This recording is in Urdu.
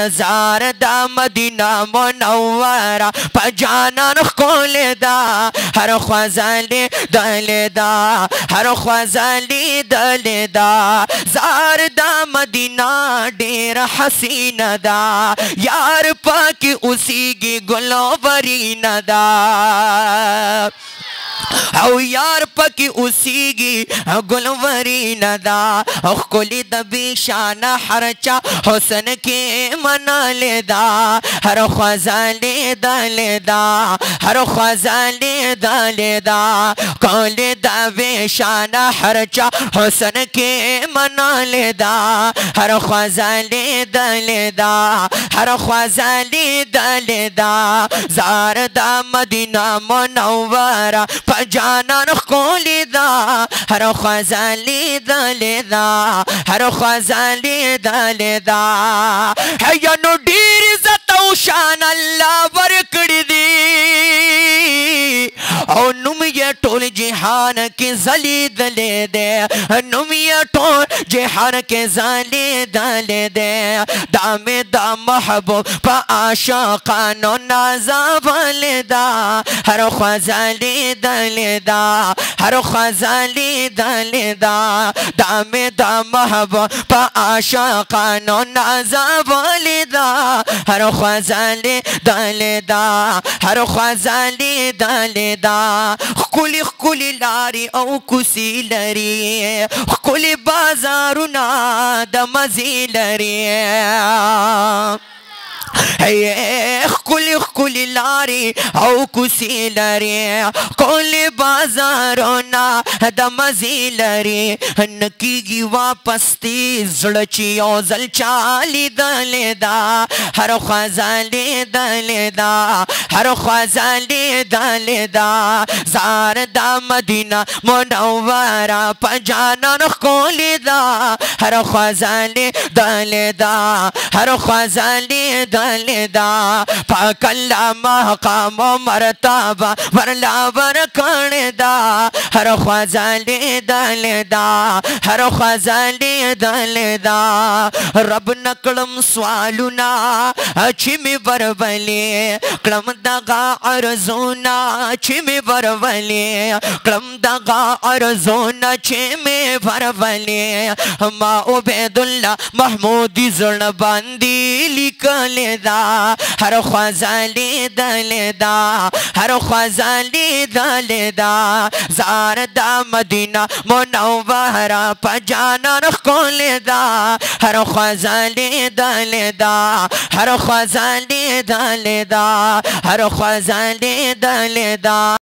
زار دا مدینہ منورہ پجانان خول دا ہر خوازالی دل دا ہر خوازالی دل دا زار دا مدینہ ڈیر حسین دا یار پاکی اسی کی گلوبرین دا او یار پکی اسی گی گلورین دا اخکلی دبی شان حرچا حسن کے منال دا ہر خوازالی دل دا ہر خوازالی دل دا کول دبی شان حرچا حسن کے منال دا ہر خوازالی دل دا ہر خوازالی دل دا زار دا مدینہ منورہ پجانان خولی دا ہر خوازالی دل دا ہر خوازالی دل دا ہے نو ڈیر عزت او شان اللہ ورکڑی دی او نم یہ ٹول جہان کے زلی دلے دے نم یہ ٹول جہان کے زلی دلے دے دام دا محبوب پا عاشقانو نازا والدا ہر خوازالی دل دا ہر خوازالی دل دا دام دا محبوب پا عاشقانو نازا والدا ہر خوازالی دل دا ہر خوازالی دل دا خکولی خکولی لاری او کسی لری خکولی بازارونا دا مزی لری خکولی خکولی لاری او کسی لری کولی بازارونا دا مزی لری نکیگی واپستی زڑچی او زل چالی دل دا ہر خوازالی دل دا ہر خوازالی دل دا زار دا مدینہ منورہ پجانان خولی دا ہر خوازالی دل دا ہر خوازالی دل دا پاک اللہ مقام و مرتبہ ورلا ورکن دا ہر خوازالی دل دا ہر خوازالی دل دا رب نکلم سوالونا چمی ورولی کلم دغا عرضونا چمی ورولی کلم دغا عرضونا چمی ورولی ما عبیداللہ محمودی زرن باندی لکل دا ہر خوازالی دل دا ہر خوازالی دل دا زار دا مدینہ منورہ پجانان خول دا ہر خوازالی دل دا ہر خوازالی دل دا ہر خوازالی دل دا